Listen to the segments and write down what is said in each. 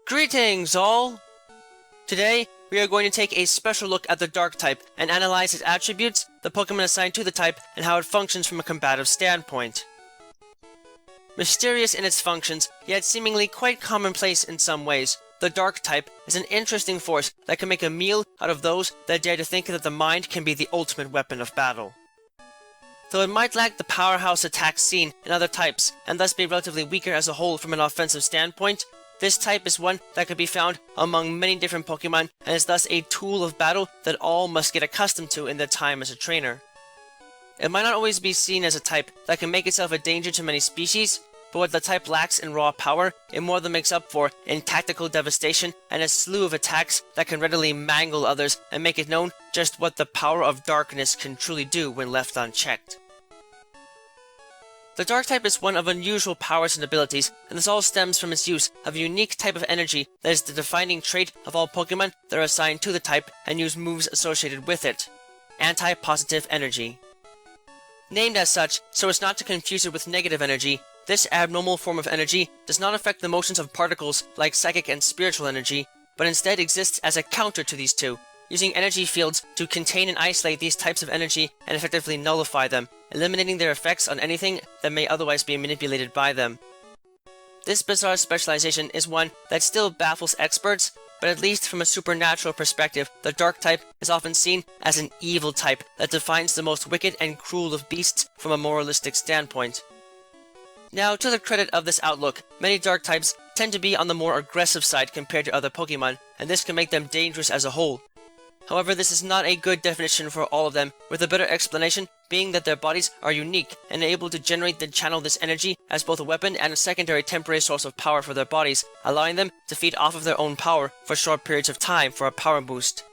Greetings all! Today, we are going to take a special look at the Dark type and analyze its attributes, the Pokemon assigned to the type, and how it functions from a combative standpoint. Mysterious in its functions, yet seemingly quite commonplace in some ways, the Dark type is an interesting force that can make a meal out of those that dare to think that the mind can be the ultimate weapon of battle. Though it might lack the powerhouse attacks seen in other types, and thus be relatively weaker as a whole from an offensive standpoint, this type is one that can be found among many different Pokemon and is thus a tool of battle that all must get accustomed to in their time as a trainer. It might not always be seen as a type that can make itself a danger to many species, but what the type lacks in raw power, it more than makes up for in tactical devastation and a slew of attacks that can readily mangle others and make it known just what the power of darkness can truly do when left unchecked. The Dark type is one of unusual powers and abilities, and this all stems from its use of a unique type of energy that is the defining trait of all Pokemon that are assigned to the type and use moves associated with it: anti-positive energy. Named as such, so as not to confuse it with negative energy, this abnormal form of energy does not affect the motions of particles like psychic and spiritual energy, but instead exists as a counter to these two, using energy fields to contain and isolate these types of energy and effectively nullify them, eliminating their effects on anything that may otherwise be manipulated by them. This bizarre specialization is one that still baffles experts, but at least from a supernatural perspective, the Dark type is often seen as an evil type that defines the most wicked and cruel of beasts from a moralistic standpoint. Now, to the credit of this outlook, many Dark types tend to be on the more aggressive side compared to other Pokemon, and this can make them dangerous as a whole. However, this is not a good definition for all of them, with a better explanation being that their bodies are unique and able to generate and channel this energy as both a weapon and a secondary temporary source of power for their bodies, allowing them to feed off of their own power for short periods of time for a power boost.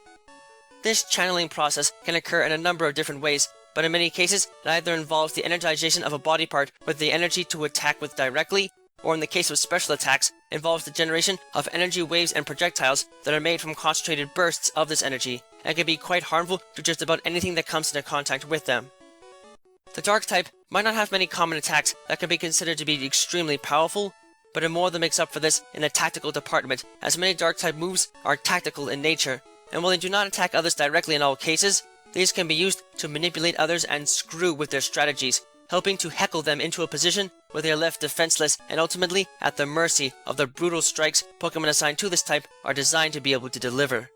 This channeling process can occur in a number of different ways, but in many cases it either involves the energization of a body part with the energy to attack with directly, or in the case of special attacks, involves the generation of energy waves and projectiles that are made from concentrated bursts of this energy, and can be quite harmful to just about anything that comes into contact with them. The Dark type might not have many common attacks that can be considered to be extremely powerful, but it more than makes up for this in the tactical department, as many Dark type moves are tactical in nature, and while they do not attack others directly in all cases, these can be used to manipulate others and screw with their strategies, helping to heckle them into a position where they are left defenseless and ultimately at the mercy of the brutal strikes Pokemon assigned to this type are designed to be able to deliver.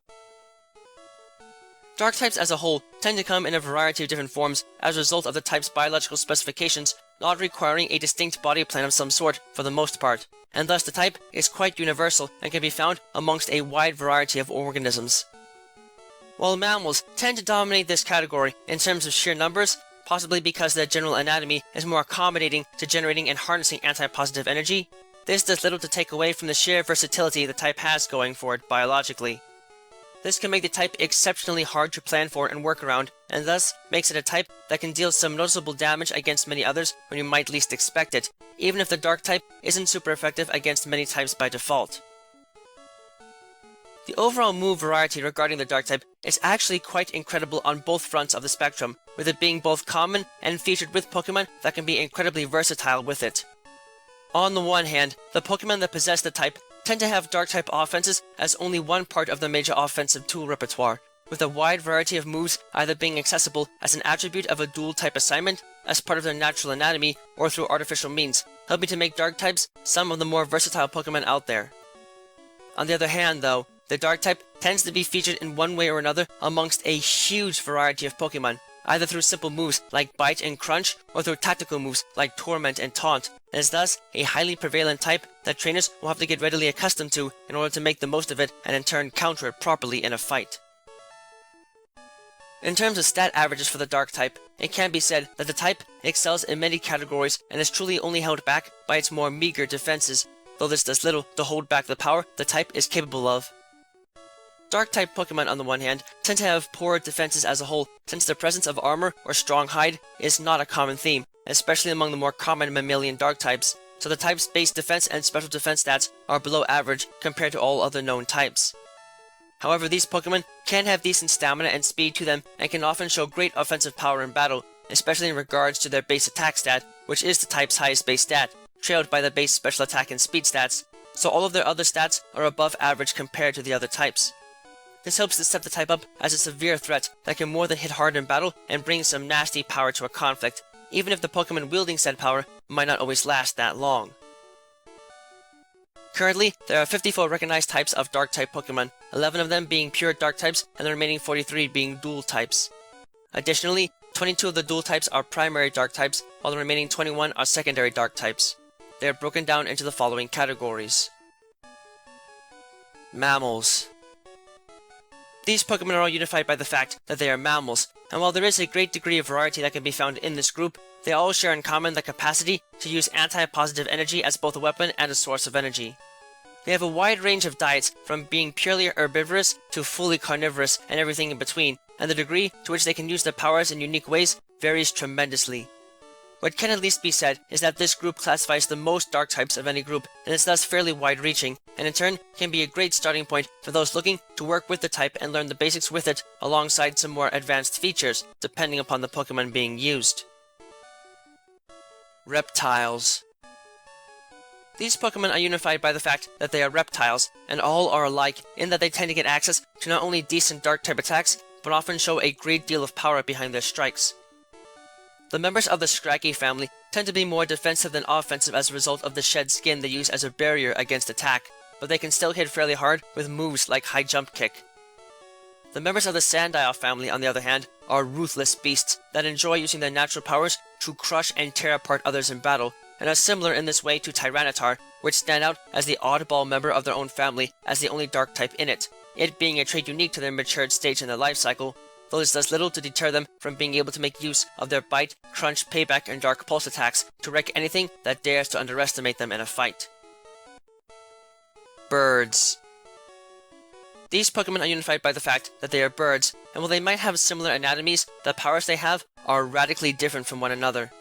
Dark types as a whole tend to come in a variety of different forms as a result of the type's biological specifications not requiring a distinct body plan of some sort for the most part, and thus the type is quite universal and can be found amongst a wide variety of organisms. While mammals tend to dominate this category in terms of sheer numbers, possibly because their general anatomy is more accommodating to generating and harnessing anti-positive energy, this does little to take away from the sheer versatility the type has going for it biologically. This can make the type exceptionally hard to plan for and work around, and thus makes it a type that can deal some noticeable damage against many others when you might least expect it, even if the Dark type isn't super effective against many types by default. The overall move variety regarding the Dark type is actually quite incredible on both fronts of the spectrum, with it being both common and featured with Pokemon that can be incredibly versatile with it. On the one hand, the Pokemon that possess the type tend to have Dark type offenses as only one part of their major offensive tool repertoire, with a wide variety of moves either being accessible as an attribute of a dual type assignment, as part of their natural anatomy, or through artificial means, helping to make Dark types some of the more versatile Pokemon out there. On the other hand though, the Dark type tends to be featured in one way or another amongst a huge variety of Pokemon, either through simple moves like Bite and Crunch, or through tactical moves like Torment and Taunt, and is thus a highly prevalent type that trainers will have to get readily accustomed to in order to make the most of it and in turn counter it properly in a fight. In terms of stat averages for the Dark type, it can be said that the type excels in many categories and is truly only held back by its more meager defenses, though this does little to hold back the power the type is capable of. Dark type Pokemon on the one hand tend to have poor defenses as a whole, since the presence of armor or strong hide is not a common theme, especially among the more common mammalian Dark types, so the type's base defense and special defense stats are below average compared to all other known types. However, these Pokemon can have decent stamina and speed to them and can often show great offensive power in battle, especially in regards to their base attack stat, which is the type's highest base stat, trailed by the base special attack and speed stats, so all of their other stats are above average compared to the other types. This helps to set the type up as a severe threat that can more than hit hard in battle and bring some nasty power to a conflict, even if the Pokemon wielding said power might not always last that long. Currently, there are 54 recognized types of Dark-type Pokemon, 11 of them being pure Dark types and the remaining 43 being Dual types. Additionally, 22 of the Dual types are primary Dark types, while the remaining 21 are secondary Dark types. They are broken down into the following categories. Mammals. These Pokemon are all unified by the fact that they are mammals, and while there is a great degree of variety that can be found in this group, they all share in common the capacity to use anti-positive energy as both a weapon and a source of energy. They have a wide range of diets, from being purely herbivorous to fully carnivorous and everything in between, and the degree to which they can use their powers in unique ways varies tremendously. What can at least be said is that this group classifies the most Dark types of any group, and is thus fairly wide-reaching, and in turn can be a great starting point for those looking to work with the type and learn the basics with it, alongside some more advanced features, depending upon the Pokemon being used. Reptiles. These Pokemon are unified by the fact that they are reptiles, and all are alike in that they tend to get access to not only decent Dark-type attacks, but often show a great deal of power behind their strikes. The members of the Scraggy family tend to be more defensive than offensive as a result of the shed skin they use as a barrier against attack, but they can still hit fairly hard with moves like High Jump Kick. The members of the Sandile family, on the other hand, are ruthless beasts that enjoy using their natural powers to crush and tear apart others in battle, and are similar in this way to Tyranitar, which stand out as the oddball member of their own family as the only Dark type in it being a trait unique to their matured stage in their life cycle, though this does little to deter them from being able to make use of their Bite, Crunch, Payback, and Dark Pulse attacks to wreck anything that dares to underestimate them in a fight. Birds. These Pokemon are unified by the fact that they are birds, and while they might have similar anatomies, the powers they have are radically different from one another.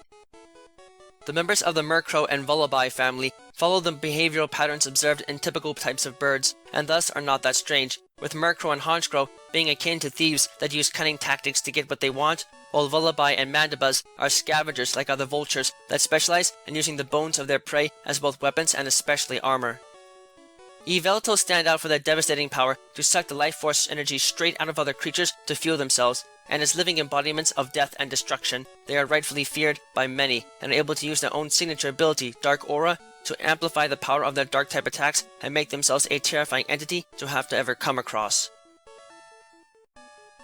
The members of the Murkrow and Vullaby family follow the behavioral patterns observed in typical types of birds, and thus are not that strange, with Murkrow and Honchkrow being akin to thieves that use cunning tactics to get what they want, while Vullaby and Mandibuzz are scavengers like other vultures that specialize in using the bones of their prey as both weapons and especially armor. Yveltal stand out for their devastating power to suck the life force energy straight out of other creatures to fuel themselves, and as living embodiments of death and destruction, they are rightfully feared by many, and are able to use their own signature ability, Dark Aura, to amplify the power of their Dark-type attacks and make themselves a terrifying entity to have to ever come across.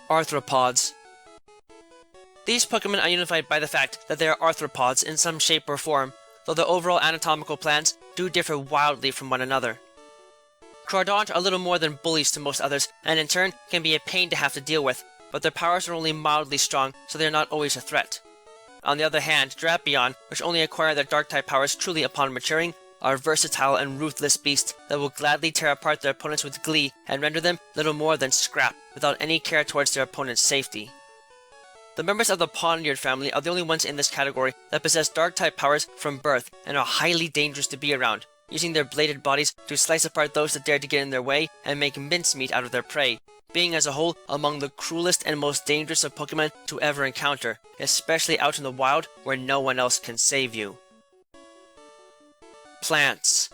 Arthropods. These Pokemon are unified by the fact that they are arthropods in some shape or form, though their overall anatomical plans do differ wildly from one another. Crawdaunt are little more than bullies to most others, and in turn can be a pain to have to deal with, but their powers are only mildly strong, so they are not always a threat. On the other hand, Drapion, which only acquire their Dark-type powers truly upon maturing, are versatile and ruthless beasts that will gladly tear apart their opponents with glee and render them little more than scrap, without any care towards their opponent's safety. The members of the Pawniard family are the only ones in this category that possess Dark-type powers from birth and are highly dangerous to be around, using their bladed bodies to slice apart those that dare to get in their way and make mincemeat out of their prey, being as a whole among the cruelest and most dangerous of Pokemon to ever encounter, especially out in the wild where no one else can save you. Plants.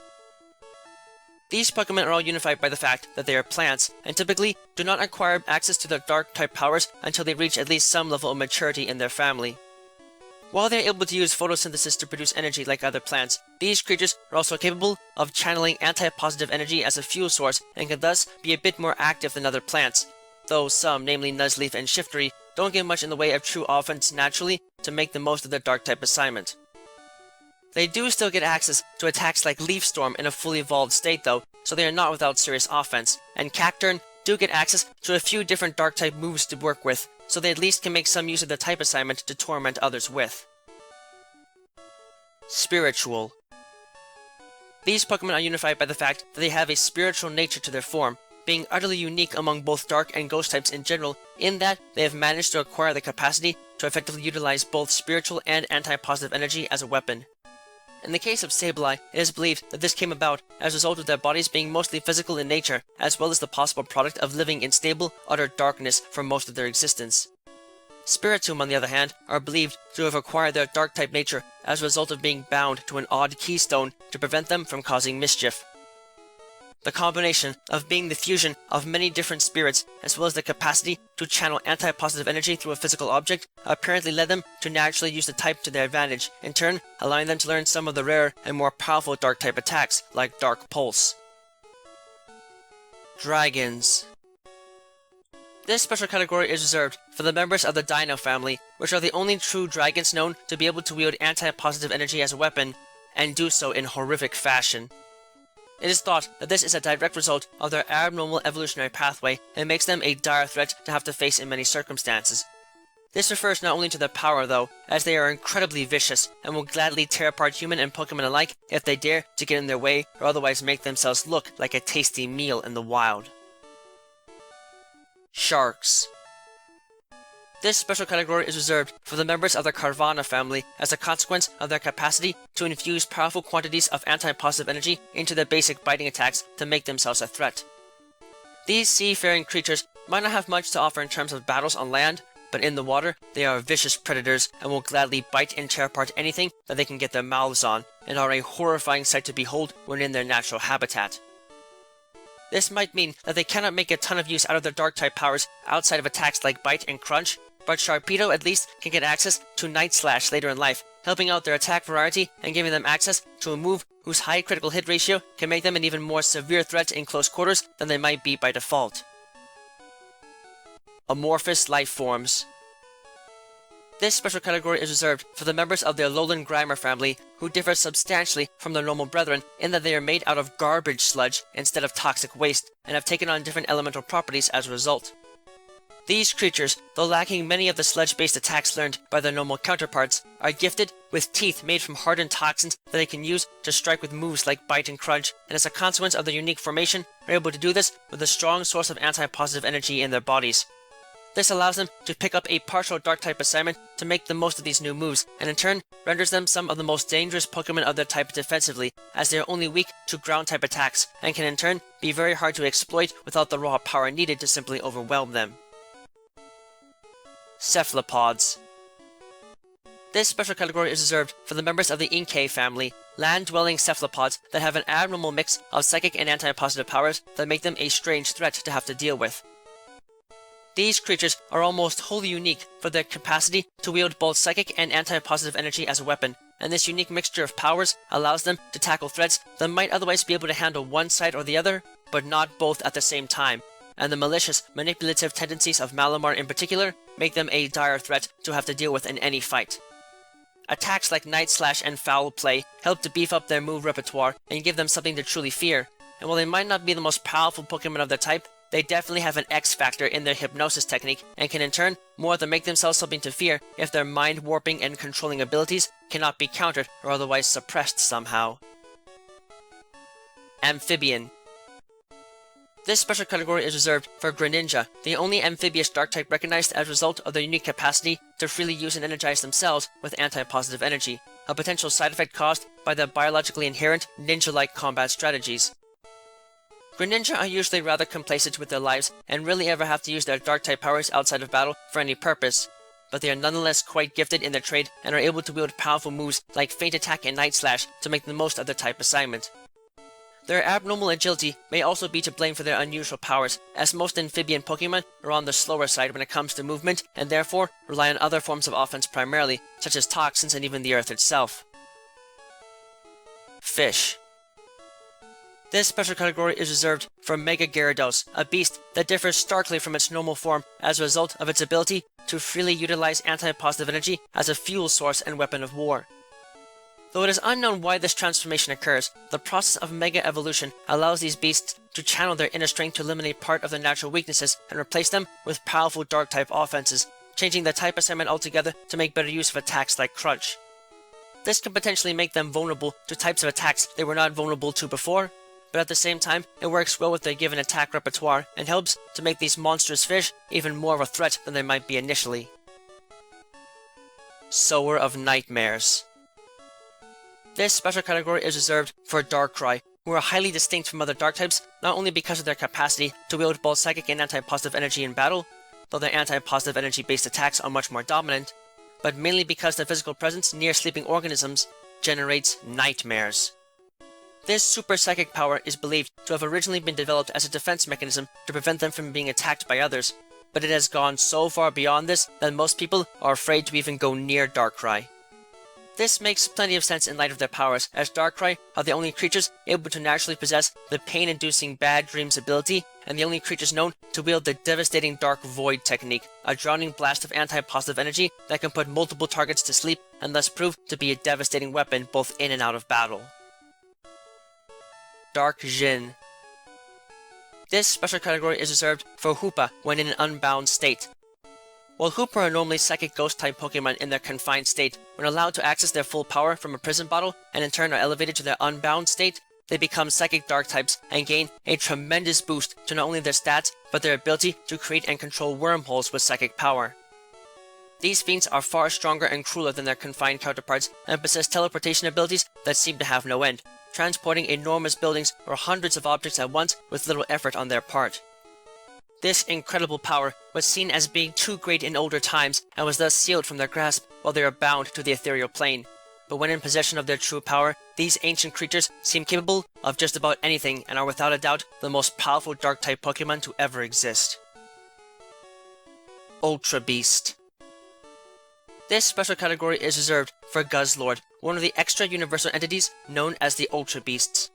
These Pokemon are all unified by the fact that they are plants, and typically do not acquire access to their Dark-type powers until they reach at least some level of maturity in their family. While they are able to use photosynthesis to produce energy like other plants, these creatures are also capable of channeling anti-positive energy as a fuel source and can thus be a bit more active than other plants, though some, namely Nuzleaf and Shiftry, don't get much in the way of true offense naturally to make the most of their Dark-type assignment. They do still get access to attacks like Leaf Storm in a fully evolved state though, so they are not without serious offense, and Cacturne do get access to a few different Dark-type moves to work with, so they at least can make some use of their type assignment to torment others with. Spiritual. These Pokemon are unified by the fact that they have a spiritual nature to their form, being utterly unique among both Dark and Ghost types in general, in that they have managed to acquire the capacity to effectively utilize both spiritual and anti-positive energy as a weapon. In the case of Sableye, it is believed that this came about as a result of their bodies being mostly physical in nature, as well as the possible product of living in stable, utter darkness for most of their existence. Spiritomb, on the other hand, are believed to have acquired their Dark-type nature as a result of being bound to an odd keystone to prevent them from causing mischief. The combination of being the fusion of many different spirits, as well as the capacity to channel anti-positive energy through a physical object, apparently led them to naturally use the type to their advantage, in turn allowing them to learn some of the rarer and more powerful Dark-type attacks, like Dark Pulse. Dragons. This special category is reserved for the members of the Dino family, which are the only true dragons known to be able to wield anti-positive energy as a weapon, and do so in horrific fashion. It is thought that this is a direct result of their abnormal evolutionary pathway and makes them a dire threat to have to face in many circumstances. This refers not only to their power though, as they are incredibly vicious and will gladly tear apart human and Pokémon alike if they dare to get in their way or otherwise make themselves look like a tasty meal in the wild. Sharks. This special category is reserved for the members of the Carvana family as a consequence of their capacity to infuse powerful quantities of anti-positive energy into their basic biting attacks to make themselves a threat. These seafaring creatures might not have much to offer in terms of battles on land, but in the water they are vicious predators and will gladly bite and tear apart anything that they can get their mouths on, and are a horrifying sight to behold when in their natural habitat. This might mean that they cannot make a ton of use out of their Dark-type powers outside of attacks like Bite and Crunch, but Sharpedo at least can get access to Night Slash later in life, helping out their attack variety and giving them access to a move whose high critical hit ratio can make them an even more severe threat in close quarters than they might be by default. Amorphous Life-Forms. This special category is reserved for the members of the Alolan Grimer family, who differ substantially from their normal brethren in that they are made out of garbage sludge instead of toxic waste, and have taken on different elemental properties as a result. These creatures, though lacking many of the sludge-based attacks learned by their normal counterparts, are gifted with teeth made from hardened toxins that they can use to strike with moves like Bite and Crunch, and as a consequence of their unique formation, are able to do this with a strong source of anti-positive energy in their bodies. This allows them to pick up a partial Dark-type assignment to make the most of these new moves, and in turn renders them some of the most dangerous Pokémon of their type defensively, as they are only weak to Ground-type attacks, and can in turn be very hard to exploit without the raw power needed to simply overwhelm them. Cephalopods. This special category is reserved for the members of the Inkay family, land-dwelling cephalopods that have an abnormal mix of psychic and anti-positive powers that make them a strange threat to have to deal with. These creatures are almost wholly unique for their capacity to wield both psychic and anti-positive energy as a weapon, and this unique mixture of powers allows them to tackle threats that might otherwise be able to handle one side or the other, but not both at the same time, and the malicious, manipulative tendencies of Malamar in particular make them a dire threat to have to deal with in any fight. Attacks like Night Slash and Foul Play help to beef up their move repertoire and give them something to truly fear, and while they might not be the most powerful Pokémon of their type, they definitely have an X factor in their hypnosis technique, and can in turn more than make themselves something to fear if their mind warping and controlling abilities cannot be countered or otherwise suppressed somehow. Amphibian. This special category is reserved for Greninja, the only amphibious Dark-type recognized as a result of their unique capacity to freely use and energize themselves with anti-positive energy, a potential side effect caused by their biologically inherent ninja-like combat strategies. Greninja are usually rather complacent with their lives and rarely ever have to use their Dark-type powers outside of battle for any purpose, but they are nonetheless quite gifted in their trade and are able to wield powerful moves like Feint Attack and Night Slash to make the most of their type assignment. Their abnormal agility may also be to blame for their unusual powers, as most amphibian Pokémon are on the slower side when it comes to movement and therefore rely on other forms of offense primarily, such as toxins and even the earth itself. Fish. This special category is reserved for Mega Gyarados, a beast that differs starkly from its normal form as a result of its ability to freely utilize anti-positive energy as a fuel source and weapon of war. Though it is unknown why this transformation occurs, the process of Mega Evolution allows these beasts to channel their inner strength to eliminate part of their natural weaknesses and replace them with powerful Dark-type offenses, changing their type assignment altogether to make better use of attacks like Crunch. This can potentially make them vulnerable to types of attacks they were not vulnerable to before, but at the same time, it works well with their given attack repertoire and helps to make these monstrous fish even more of a threat than they might be initially. Sower of Nightmares. This special category is reserved for Darkrai, who are highly distinct from other Dark types not only because of their capacity to wield both psychic and anti-positive energy in battle, though their anti-positive energy-based attacks are much more dominant, but mainly because their physical presence near sleeping organisms generates nightmares. This super psychic power is believed to have originally been developed as a defense mechanism to prevent them from being attacked by others, but it has gone so far beyond this that most people are afraid to even go near Darkrai. This makes plenty of sense in light of their powers, as Darkrai are the only creatures able to naturally possess the pain-inducing Bad Dreams ability, and the only creatures known to wield the devastating Dark Void technique, a drowning blast of anti-positive energy that can put multiple targets to sleep and thus prove to be a devastating weapon both in and out of battle. Dark Jin. This special category is reserved for Hoopa when in an unbound state. While Hoopa are normally psychic ghost-type Pokemon in their confined state, when allowed to access their full power from a prison bottle and in turn are elevated to their unbound state, they become psychic dark types and gain a tremendous boost to not only their stats, but their ability to create and control wormholes with psychic power. These fiends are far stronger and crueler than their confined counterparts and possess teleportation abilities that seem to have no end, transporting enormous buildings or hundreds of objects at once with little effort on their part. This incredible power was seen as being too great in older times and was thus sealed from their grasp while they were bound to the ethereal plane. But when in possession of their true power, these ancient creatures seem capable of just about anything and are without a doubt the most powerful Dark-type Pokemon to ever exist. Ultra Beast. This special category is reserved for Guzzlord, one of the extra universal entities known as the Ultra Beasts.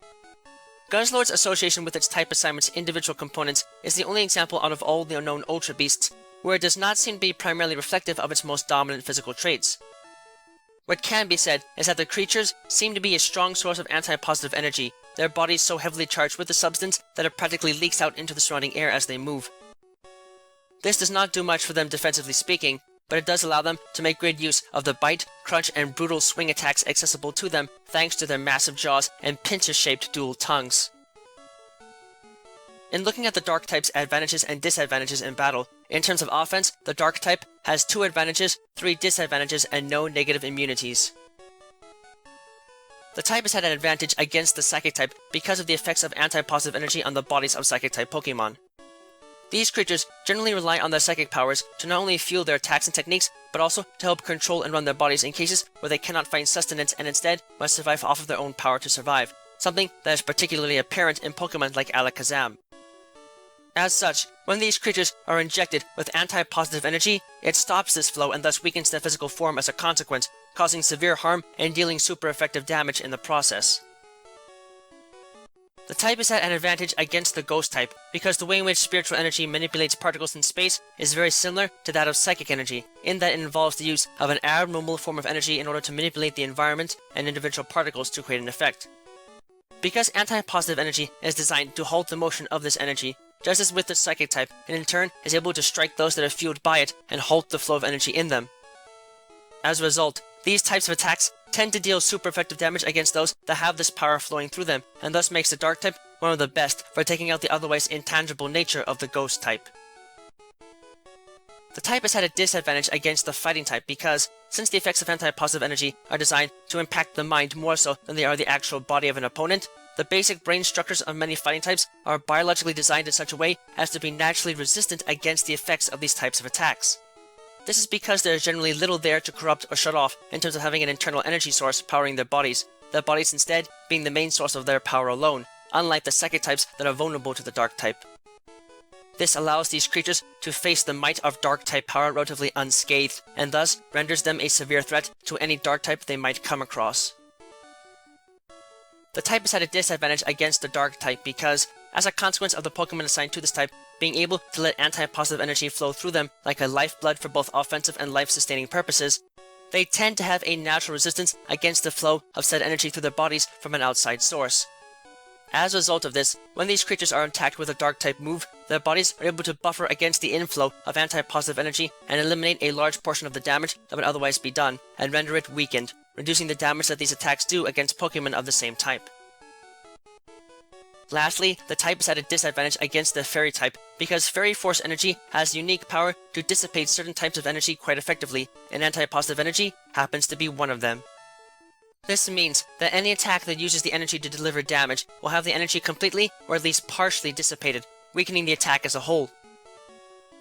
Guzzlord's association with its type assignment's individual components is the only example out of all the unknown Ultra Beasts where it does not seem to be primarily reflective of its most dominant physical traits. What can be said is that the creatures seem to be a strong source of anti-positive energy, their bodies so heavily charged with the substance that it practically leaks out into the surrounding air as they move. This does not do much for them defensively speaking, but it does allow them to make good use of the bite, crunch, and brutal swing attacks accessible to them thanks to their massive jaws and pincer-shaped dual tongues. In looking at the Dark type's advantages and disadvantages in battle, in terms of offense, the Dark type has 2 advantages, 3 disadvantages, and no negative immunities. The type has had an advantage against the Psychic type because of the effects of anti-positive energy on the bodies of Psychic-type Pokemon. These creatures generally rely on their psychic powers to not only fuel their attacks and techniques, but also to help control and run their bodies in cases where they cannot find sustenance and instead must survive off of their own power to survive, something that is particularly apparent in Pokemon like Alakazam. As such, when these creatures are injected with anti-positive energy, it stops this flow and thus weakens their physical form as a consequence, causing severe harm and dealing super effective damage in the process. The type is at an advantage against the Ghost type, because the way in which spiritual energy manipulates particles in space is very similar to that of psychic energy, in that it involves the use of an abnormal form of energy in order to manipulate the environment and individual particles to create an effect. Because anti-positive energy is designed to halt the motion of this energy, just as with the psychic type, it in turn is able to strike those that are fueled by it and halt the flow of energy in them. As a result, these types of attacks tend to deal super effective damage against those that have this power flowing through them, and thus makes the Dark type one of the best for taking out the otherwise intangible nature of the Ghost type. The type has had a disadvantage against the Fighting type because, since the effects of anti-positive energy are designed to impact the mind more so than they are the actual body of an opponent, the basic brain structures of many fighting types are biologically designed in such a way as to be naturally resistant against the effects of these types of attacks. This is because there is generally little there to corrupt or shut off in terms of having an internal energy source powering their bodies instead being the main source of their power alone, unlike the psychic types that are vulnerable to the Dark type. This allows these creatures to face the might of Dark type power relatively unscathed, and thus renders them a severe threat to any Dark type they might come across. The type has had a disadvantage against the Dark type because, as a consequence of the Pokemon assigned to this type being able to let anti-positive energy flow through them like a lifeblood for both offensive and life-sustaining purposes, they tend to have a natural resistance against the flow of said energy through their bodies from an outside source. As a result of this, when these creatures are attacked with a Dark-type move, their bodies are able to buffer against the inflow of anti-positive energy and eliminate a large portion of the damage that would otherwise be done, and render it weakened, reducing the damage that these attacks do against Pokemon of the same type. Lastly, the type is at a disadvantage against the Fairy type, because Fairy Force energy has unique power to dissipate certain types of energy quite effectively, and anti-positive energy happens to be one of them. This means that any attack that uses the energy to deliver damage will have the energy completely or at least partially dissipated, weakening the attack as a whole.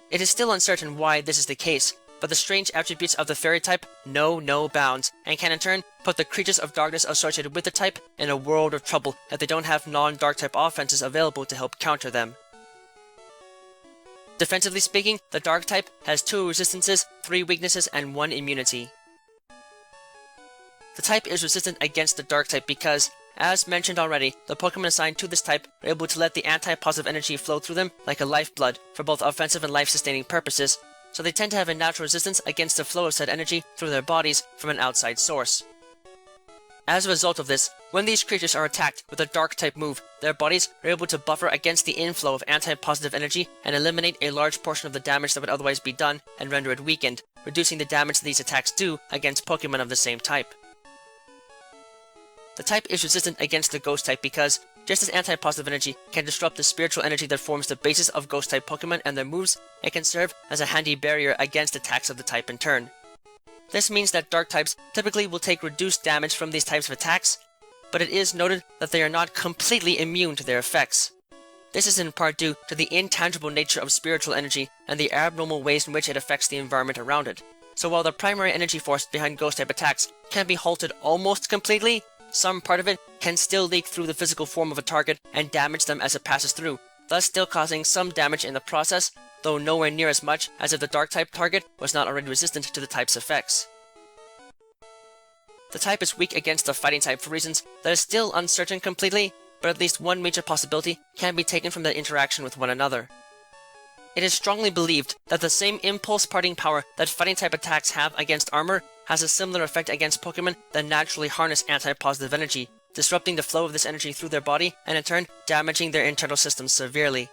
It is still uncertain why this is the case, but the strange attributes of the fairy type know no bounds, and can in turn put the creatures of darkness associated with the type in a world of trouble if they don't have non-dark type offenses available to help counter them. Defensively speaking, the dark type has 2 resistances, 3 weaknesses, and 1 immunity. The type is resistant against the dark type because, as mentioned already, the Pokemon assigned to this type are able to let the anti-positive energy flow through them like a lifeblood for both offensive and life-sustaining purposes, so they tend to have a natural resistance against the flow of said energy through their bodies from an outside source. As a result of this, when these creatures are attacked with a dark type move, their bodies are able to buffer against the inflow of anti-positive energy and eliminate a large portion of the damage that would otherwise be done and render it weakened, reducing the damage these attacks do against Pokemon of the same type. The type is resistant against the ghost type because, just as anti-positive energy can disrupt the spiritual energy that forms the basis of ghost type Pokemon and their moves, it can serve as a handy barrier against attacks of the type in turn. This means that dark types typically will take reduced damage from these types of attacks, but it is noted that they are not completely immune to their effects. This is in part due to the intangible nature of spiritual energy and the abnormal ways in which it affects the environment around it. So while the primary energy force behind ghost type attacks can be halted almost completely, some part of it can still leak through the physical form of a target and damage them as it passes through, thus still causing some damage in the process, though nowhere near as much as if the dark type target was not already resistant to the type's effects. The type is weak against the fighting type for reasons that is still uncertain completely, but at least one major possibility can be taken from their interaction with one another. It is strongly believed that the same impulse parting power that fighting type attacks have against armor has a similar effect against Pokemon that naturally harness anti-positive energy, disrupting the flow of this energy through their body and in turn damaging their internal systems severely.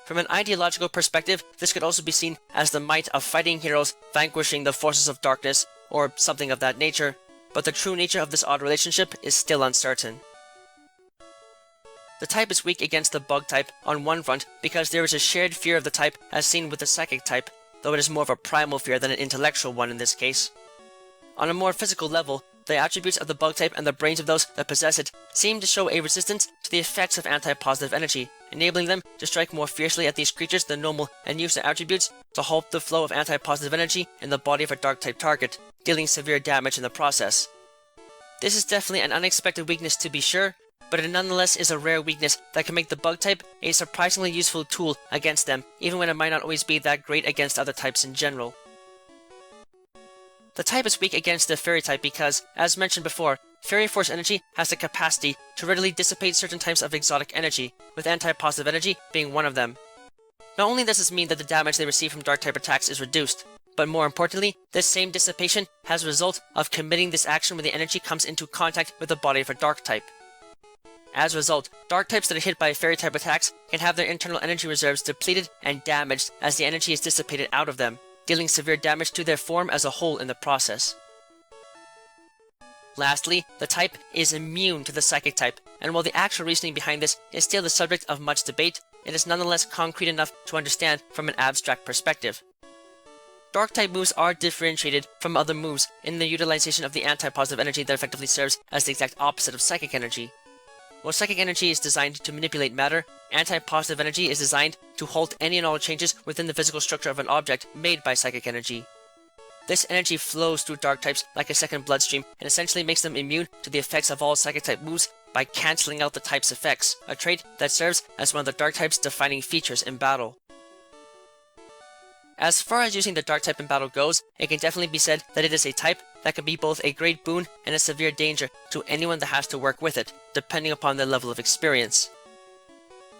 From an ideological perspective, this could also be seen as the might of fighting heroes vanquishing the forces of darkness, or something of that nature, but the true nature of this odd relationship is still uncertain. The type is weak against the bug type on one front because there is a shared fear of the type as seen with the psychic type, though it is more of a primal fear than an intellectual one in this case. On a more physical level, the attributes of the bug type and the brains of those that possess it seem to show a resistance to the effects of anti-positive energy, enabling them to strike more fiercely at these creatures than normal and use their attributes to halt the flow of anti-positive energy in the body of a dark type target, dealing severe damage in the process. This is definitely an unexpected weakness to be sure, but it nonetheless is a rare weakness that can make the bug type a surprisingly useful tool against them, even when it might not always be that great against other types in general. The type is weak against the fairy type because, as mentioned before, fairy force energy has the capacity to readily dissipate certain types of exotic energy, with anti-positive energy being one of them. Not only does this mean that the damage they receive from dark type attacks is reduced, but more importantly, this same dissipation has a result of committing this action when the energy comes into contact with the body of a dark type. As a result, dark types that are hit by fairy type attacks can have their internal energy reserves depleted and damaged as the energy is dissipated out of them, dealing severe damage to their form as a whole in the process. Lastly, the type is immune to the psychic type, and while the actual reasoning behind this is still the subject of much debate, it is nonetheless concrete enough to understand from an abstract perspective. Dark type moves are differentiated from other moves in the utilization of the anti-positive energy that effectively serves as the exact opposite of psychic energy. While psychic energy is designed to manipulate matter, anti-positive energy is designed to halt any and all changes within the physical structure of an object made by psychic energy. This energy flows through dark types like a second bloodstream and essentially makes them immune to the effects of all psychic type moves by cancelling out the type's effects, a trait that serves as one of the dark type's defining features in battle. As far as using the dark type in battle goes, it can definitely be said that it is a type that can be both a great boon and a severe danger to anyone that has to work with it, depending upon their level of experience.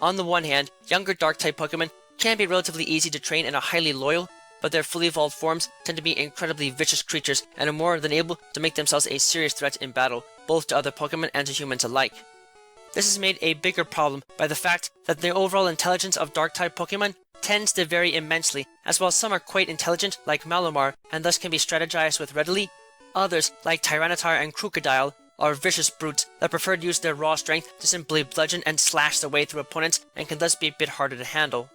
On the one hand, younger dark type Pokemon can be relatively easy to train and are highly loyal, but their fully evolved forms tend to be incredibly vicious creatures and are more than able to make themselves a serious threat in battle, both to other Pokemon and to humans alike. This is made a bigger problem by the fact that the overall intelligence of dark type Pokemon tends to vary immensely, as while some are quite intelligent, like Malamar, and thus can be strategized with readily, others, like Tyranitar and Crocodile, are vicious brutes that prefer to use their raw strength to simply bludgeon and slash their way through opponents and can thus be a bit harder to handle.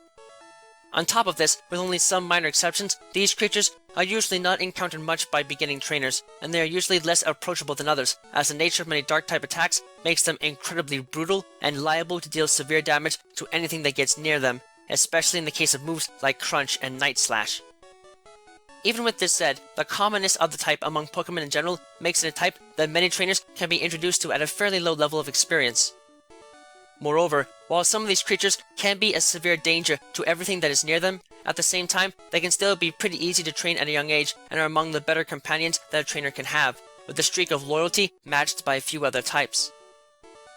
On top of this, with only some minor exceptions, these creatures are usually not encountered much by beginning trainers, and they are usually less approachable than others, as the nature of many dark type attacks makes them incredibly brutal and liable to deal severe damage to anything that gets near them, especially in the case of moves like Crunch and Night Slash. Even with this said, the commonness of the type among Pokemon in general makes it a type that many trainers can be introduced to at a fairly low level of experience. Moreover, while some of these creatures can be a severe danger to everything that is near them, at the same time, they can still be pretty easy to train at a young age and are among the better companions that a trainer can have, with a streak of loyalty matched by a few other types.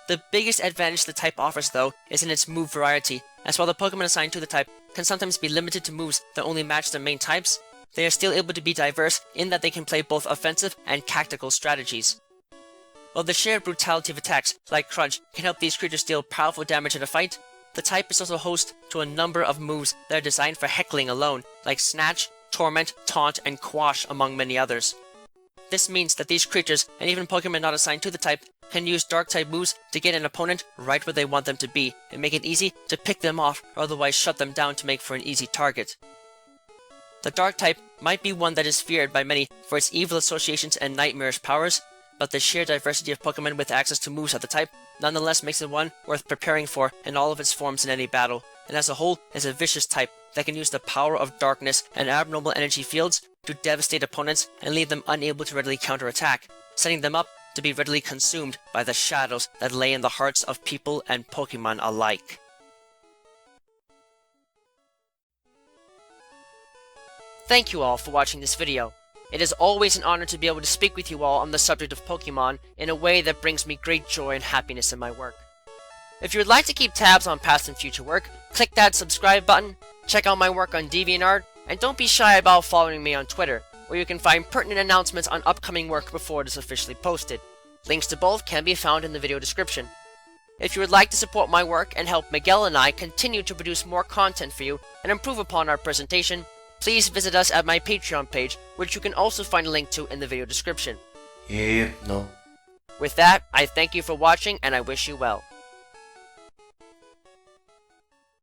The biggest advantage the type offers, though, is in its move variety, as while the Pokemon assigned to the type can sometimes be limited to moves that only match their main types, they are still able to be diverse in that they can play both offensive and tactical strategies. While the sheer brutality of attacks, like Crunch, can help these creatures deal powerful damage in a fight, the type is also host to a number of moves that are designed for heckling alone, like Snatch, Torment, Taunt, and Quash, among many others. This means that these creatures, and even Pokemon not assigned to the type, can use Dark-type moves to get an opponent right where they want them to be, and make it easy to pick them off or otherwise shut them down to make for an easy target. The Dark-type might be one that is feared by many for its evil associations and nightmarish powers, but the sheer diversity of Pokemon with access to moves of the type nonetheless makes it one worth preparing for in all of its forms in any battle, and as a whole is a vicious type that can use the power of darkness and abnormal energy fields to devastate opponents and leave them unable to readily counterattack, setting them up to be readily consumed by the shadows that lay in the hearts of people and Pokemon alike. Thank you all for watching this video. It is always an honor to be able to speak with you all on the subject of Pokemon in a way that brings me great joy and happiness in my work. If you would like to keep tabs on past and future work, click that subscribe button, check out my work on DeviantArt, and don't be shy about following me on Twitter, where you can find pertinent announcements on upcoming work before it is officially posted. Links to both can be found in the video description. If you would like to support my work and help Miguel and I continue to produce more content for you and improve upon our presentation, please visit us at my Patreon page, which you can also find a link to in the video description. No. With that, I thank you for watching and I wish you well.